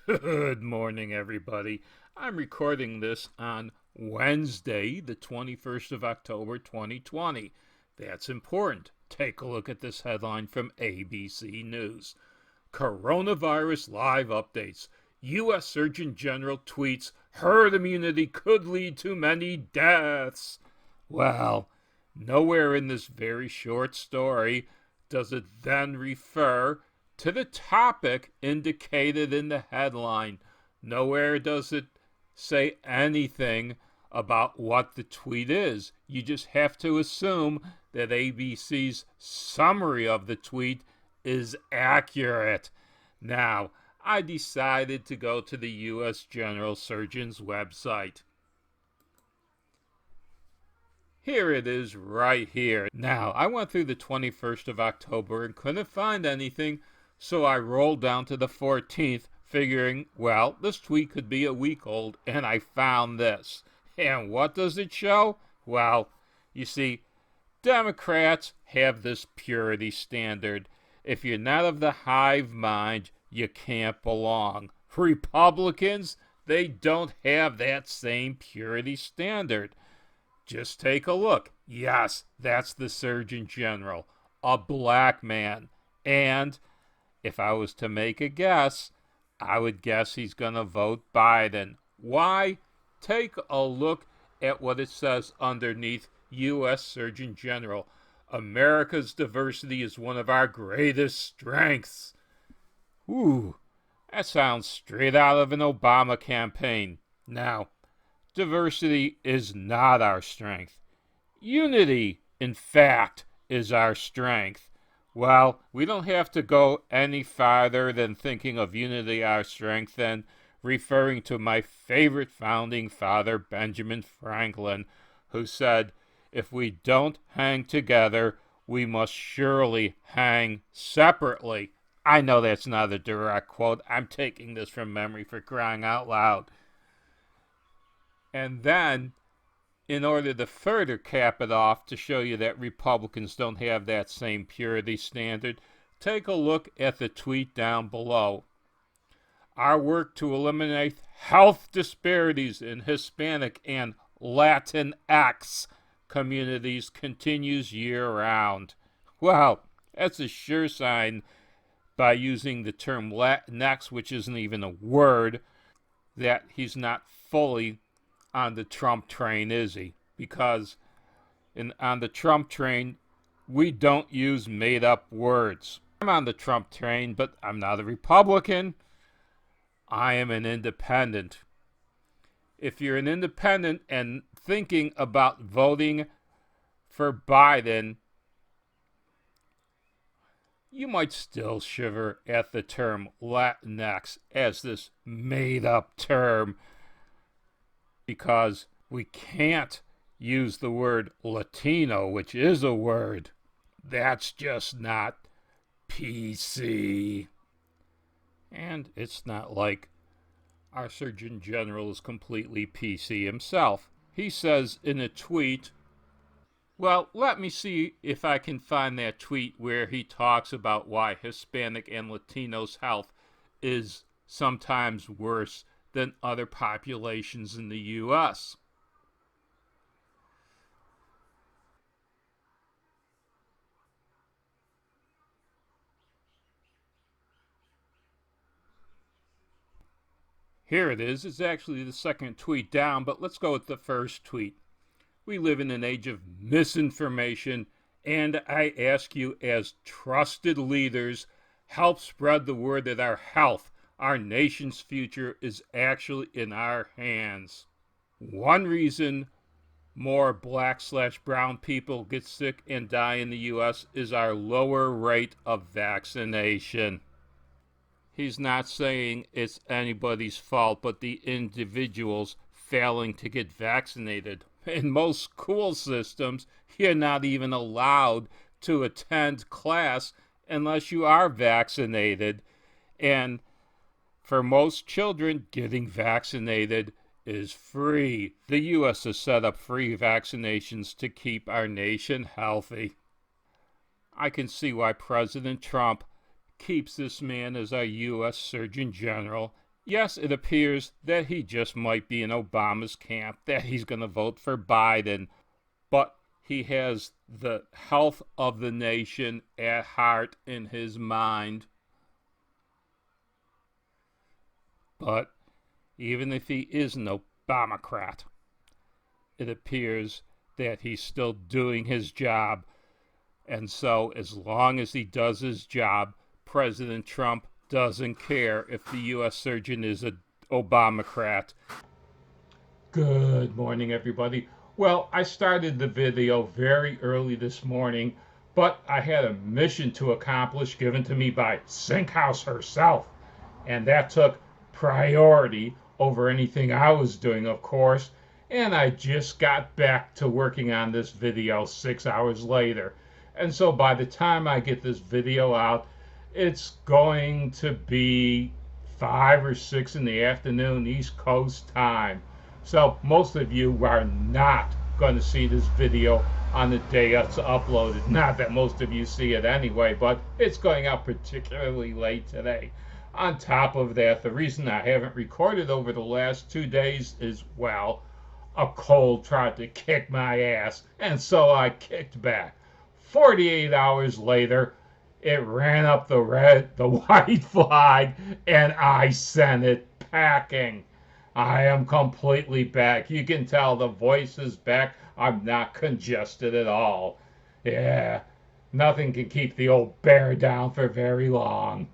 Good morning, everybody. I'm recording this on Wednesday, the 21st of October, 2020. That's important. Take a look at this headline from ABC News. Coronavirus live updates. U.S. Surgeon General tweets herd immunity could lead to many deaths. Well, nowhere in this very short story does it then refer to the topic indicated in the headline. Nowhere does it say anything about what the tweet is. You just have to assume that ABC's summary of the tweet is accurate. Now, I decided to go to the U.S. General Surgeon's website. Here it is right here. Now, I went through the 21st of October and couldn't find anything, so I rolled down to the 14th, figuring, well, this tweet could be a week old, and I found this. And what does it show? Well, you see, Democrats have this purity standard. If you're not of the hive mind, you can't belong. Republicans, they don't have that same purity standard. Just take a look. Yes, that's the Surgeon General, a black man. And if I was to make a guess, I would guess he's going to vote Biden. Why? Take a look at what it says underneath U.S. Surgeon General. America's diversity is one of our greatest strengths. Ooh, that sounds straight out of an Obama campaign. Now, diversity is not our strength. Unity, in fact, is our strength. Well, we don't have to go any farther than thinking of unity our strength than referring to my favorite founding father, Benjamin Franklin, who said, if we don't hang together, we must surely hang separately. I know that's not a direct quote. I'm taking this from memory, for crying out loud. And then, in order to further cap it off to show you that Republicans don't have that same purity standard, take a look at the tweet down below. Our work to eliminate health disparities in Hispanic and Latinx communities continues year-round. Well, that's a sure sign by using the term Latinx, which isn't even a word, that he's not fully on the Trump train, is he? Because on the Trump train, we don't use made-up words. I'm on the Trump train, but I'm not a Republican. I am an independent. If you're an independent and thinking about voting for Biden, you might still shiver at the term Latinx as this made-up term, because we can't use the word Latino, which is a word. That's just not PC. And it's not like our Surgeon General is completely PC himself. He says in a tweet, well, let me see if I can find that tweet where he talks about why Hispanic and Latinos' health is sometimes worse than other populations in the U.S. Here it is. It's actually the second tweet down, but let's go with the first tweet. We live in an age of misinformation, and I ask you as trusted leaders, help spread the word that our health, our nation's future, is actually in our hands. One reason more black/brown people get sick and die in the U.S. is our lower rate of vaccination. He's not saying it's anybody's fault but the individuals failing to get vaccinated. In most school systems, you're not even allowed to attend class unless you are vaccinated. And for most children, getting vaccinated is free. The U.S. has set up free vaccinations to keep our nation healthy. I can see why President Trump keeps this man as our U.S. Surgeon General Yes, it appears that he just might be in Obama's camp, that he's going to vote for Biden, but he has the health of the nation at heart in his mind. But even if he is an Obamacrat, it appears that he's still doing his job. And so, as long as he does his job, President Trump doesn't care if the U.S. surgeon is an Obamacrat. Good morning, everybody. Well, I started the video very early this morning, but I had a mission to accomplish given to me by Sinkhouse herself, and that took priority over anything I was doing, of course, and I just got back to working on this video 6 hours later. And so by the time I get this video out, it's going to be 5 or 6 in the afternoon East Coast time. So most of you are not going to see this video on the day it's uploaded. Not that most of you see it anyway, but it's going out particularly late today. On top of that, the reason I haven't recorded over the last 2 days is, well, a cold tried to kick my ass, and so I kicked back. 48 hours later, it ran up the white flag, and I sent it packing. I am completely back. You can tell the voice is back. I'm not congested at all. Yeah, nothing can keep the old bear down for very long.